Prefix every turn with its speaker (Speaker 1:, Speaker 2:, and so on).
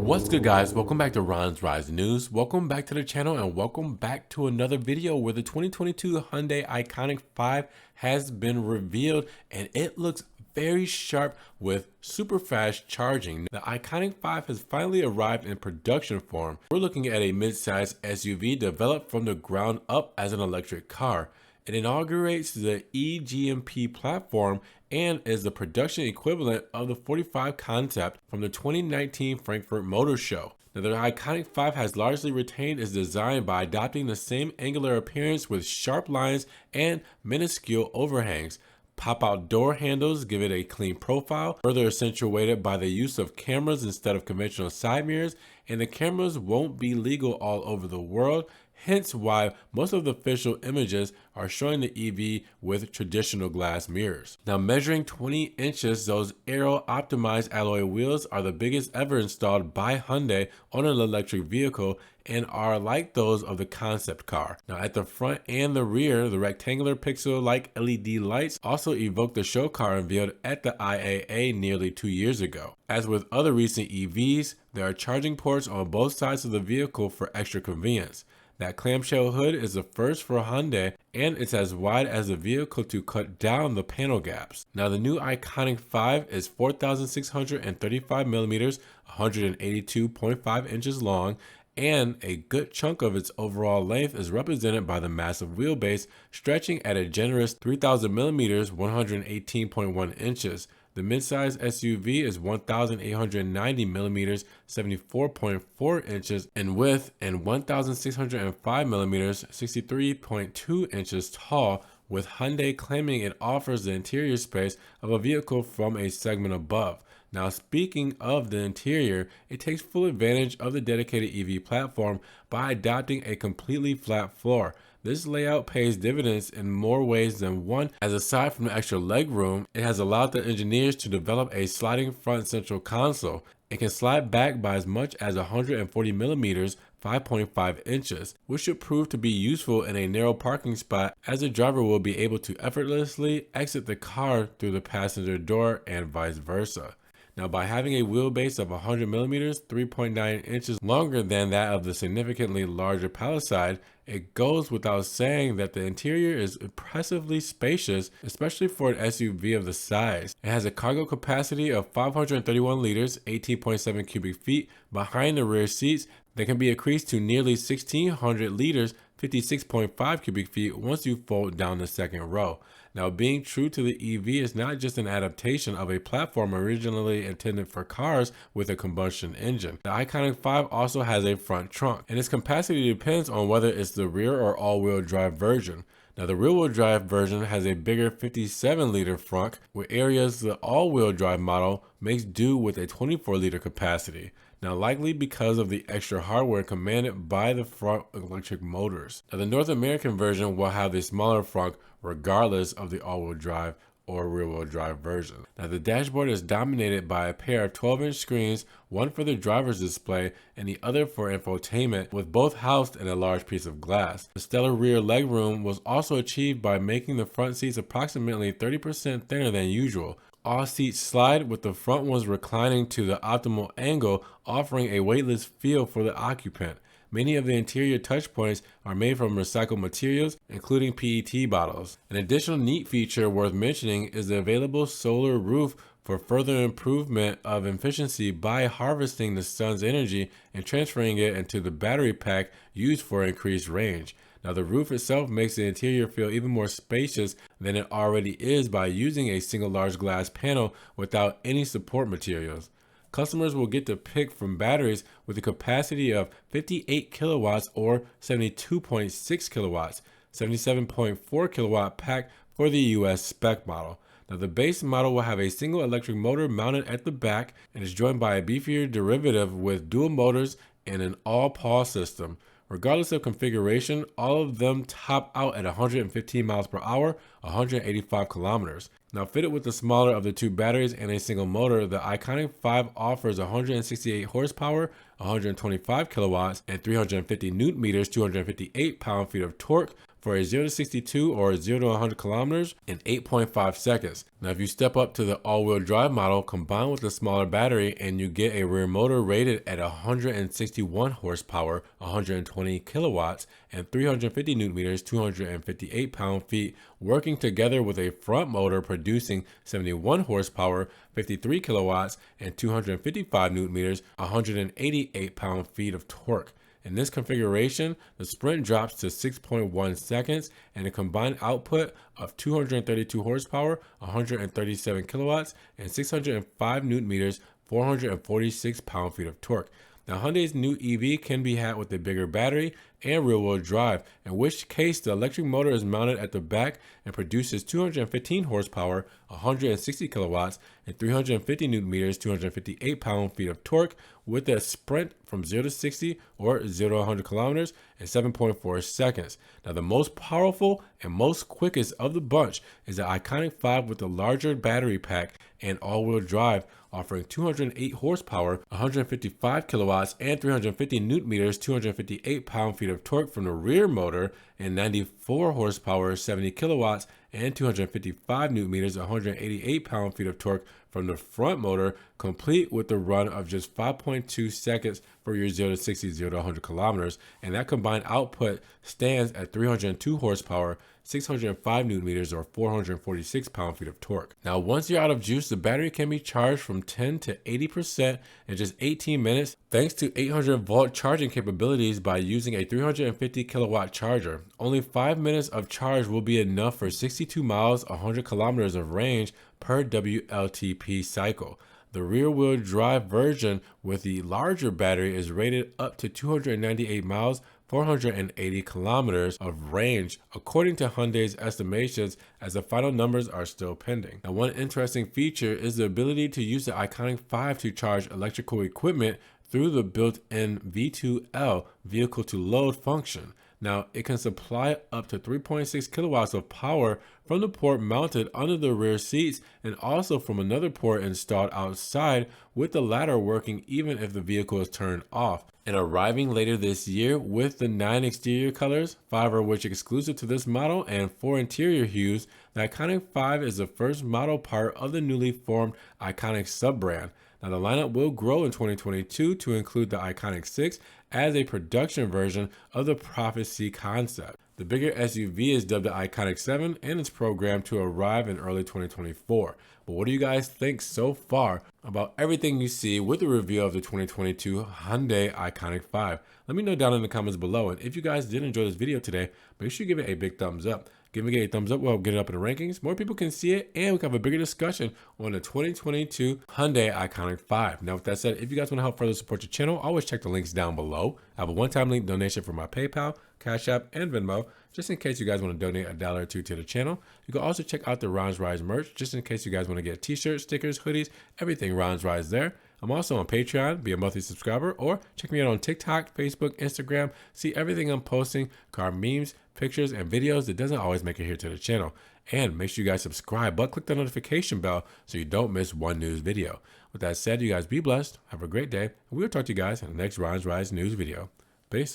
Speaker 1: What's good, guys? Welcome back to Ron's Rise News. Welcome back to the channel and welcome back to another video where the 2022 Hyundai Ioniq 5 has been revealed and it looks very sharp with super fast charging. The Ioniq 5 has finally arrived in production form. We're looking at a mid-size SUV developed from the ground up as an electric car. It inaugurates the E-GMP platform and is the production equivalent of the 45 concept from the 2019 Frankfurt Motor Show. Now, the Ioniq 5 has largely retained its design by adopting the same angular appearance with sharp lines and minuscule overhangs. Pop-out door handles give it a clean profile, further accentuated by the use of cameras instead of conventional side mirrors, and the cameras won't be legal all over the world, hence why most of the official images are showing the EV with traditional glass mirrors. Now, measuring 20 inches, those aero-optimized alloy wheels are the biggest ever installed by Hyundai on an electric vehicle and are like those of the concept car. Now, at the front and the rear, the rectangular pixel-like LED lights also evoke the show car unveiled at the IAA nearly 2 years ago. As with other recent EVs, there are charging ports on both sides of the vehicle for extra convenience. That clamshell hood is the first for Hyundai, and it's as wide as the vehicle to cut down the panel gaps. Now, the new Ioniq 5 is 4,635 millimeters, 182.5 inches long, and a good chunk of its overall length is represented by the massive wheelbase, stretching at a generous 3,000 millimeters, 118.1 inches. The midsize SUV is 1,890 millimeters, 74.4 inches in width, and 1,605 millimeters, 63.2 inches tall, with Hyundai claiming it offers the interior space of a vehicle from a segment above. Now, speaking of the interior, it takes full advantage of the dedicated EV platform by adopting a completely flat floor. This layout pays dividends in more ways than one, as aside from the extra legroom, it has allowed the engineers to develop a sliding front central console. It can slide back by as much as 140 millimeters, 5.5 inches, which should prove to be useful in a narrow parking spot, as the driver will be able to effortlessly exit the car through the passenger door and vice versa. Now, by having a wheelbase of 100 millimeters, 3.9 inches longer than that of the significantly larger Palisade, it goes without saying that the interior is impressively spacious, especially for an SUV of the size. It has a cargo capacity of 531 liters, 18.7 cubic feet behind the rear seats that can be increased to nearly 1,600 liters, 56.5 cubic feet once you fold down the second row. Now, being true to the EV is not just an adaptation of a platform originally intended for cars with a combustion engine. The Ioniq 5 also has a front trunk, and its capacity depends on whether it's the rear or all-wheel drive version. Now, the rear-wheel drive version has a bigger 57-liter front, where areas the all-wheel drive model makes do with a 24-liter capacity. Now, likely because of the extra hardware commanded by the front electric motors. Now, the North American version will have a smaller front regardless of the all-wheel drive or rear-wheel drive version. Now, the dashboard is dominated by a pair of 12-inch screens, one for the driver's display and the other for infotainment, with both housed in a large piece of glass. The stellar rear legroom was also achieved by making the front seats approximately 30% thinner than usual. All seats slide, with the front ones reclining to the optimal angle, offering a weightless feel for the occupant. Many of the interior touch points are made from recycled materials, including PET bottles. An additional neat feature worth mentioning is the available solar roof for further improvement of efficiency by harvesting the sun's energy and transferring it into the battery pack used for increased range. Now, the roof itself makes the interior feel even more spacious than it already is by using a single large glass panel without any support materials. Customers will get to pick from batteries with a capacity of 58 kilowatts or 72.6 kilowatts, 77.4 kilowatt pack for the US spec model. Now, the base model will have a single electric motor mounted at the back and is joined by a beefier derivative with dual motors and an all-PAW system. Regardless of configuration, all of them top out at 115 miles per hour, 185 kilometers. Now, fitted with the smaller of the two batteries and a single motor, the Ioniq 5 offers 168 horsepower, 125 kilowatts, and 350 newton meters, 258 pound-feet of torque for a 0 to 62 or 0 to 100 kilometers in 8.5 seconds. Now, if you step up to the all-wheel drive model combined with a smaller battery, and you get a rear motor rated at 161 horsepower, 120 kilowatts, and 350 newton meters, 258 pound-feet, working together with a front motor producing 71 horsepower, 53 kilowatts, and 255 newton meters, 188 pound-feet of torque. In this configuration, the sprint drops to 6.1 seconds and a combined output of 232 horsepower, 137 kilowatts, and 605 newton meters, 446 pound-feet of torque. Now, Hyundai's new EV can be had with a bigger battery and rear-wheel drive, in which case the electric motor is mounted at the back and produces 215 horsepower, 160 kilowatts, and 350 newton meters, 258 pound-feet of torque, with a sprint from 0 to 60 or 0 to 100 kilometers in 7.4 seconds. Now, the most powerful and most quickest of the bunch is the Ioniq 5 with the larger battery pack and all-wheel drive, offering 208 horsepower, 155 kilowatts, and 350 newton meters, 258 pound-feet of torque from the rear motor, and 94 horsepower, 70 kilowatts, and 255 newton meters, 188 pound-feet of torque from the front motor, complete with the run of just 5.2 seconds for your 0 to 60, 0 to 100 kilometers. And that combined output stands at 302 horsepower, 605 newton meters, or 446 pound-feet of torque. Now, once you're out of juice, the battery can be charged from 10 to 80% in just 18 minutes, thanks to 800-volt charging capabilities by using a 350 kilowatt charger. Only 5 minutes of charge will be enough for 62 miles, 100 kilometers of range per WLTP cycle. The rear-wheel drive version with the larger battery is rated up to 298 miles, 480 kilometers of range, according to Hyundai's estimations, as the final numbers are still pending. Now, one interesting feature is the ability to use the Ioniq 5 to charge electrical equipment through the built-in V2L, vehicle to load function. Now, it can supply up to 3.6 kilowatts of power from the port mounted under the rear seats, and also from another port installed outside, with the latter working even if the vehicle is turned off. And arriving later this year with the 9 exterior colors, 5 of which exclusive to this model, and 4 interior hues, the Ioniq 5 is the first model part of the newly formed Ioniq sub-brand. Now, the lineup will grow in 2022 to include the Ioniq 6 as a production version of the Prophecy concept. The bigger SUV is dubbed the Ioniq 7 and is programmed to arrive in early 2024. But what do you guys think so far about everything you see with the review of the 2022 Hyundai Ioniq 5? Let me know down in the comments below. And if you guys did enjoy this video today, make sure you give it a big thumbs up. Give it a thumbs up, we'll get it up in the rankings. More people can see it, and we can have a bigger discussion on the 2022 Hyundai Ioniq 5. Now, with that said, if you guys want to help further support your channel, always check the links down below. I have a one-time link donation for my PayPal, Cash App, and Venmo, just in case you guys want to donate $1 or $2 to the channel. You can also check out the Ron's Rise merch, just in case you guys want to get t-shirts, stickers, hoodies, everything Ron's Rise there. I'm also on Patreon, be a monthly subscriber, or check me out on TikTok, Facebook, Instagram. See everything I'm posting, car memes, pictures, and videos that doesn't always make it here to the channel. And make sure you guys subscribe, but click the notification bell so you don't miss one news video. With that said, you guys be blessed, have a great day, and we'll talk to you guys in the next Ron's Rise news video. Peace.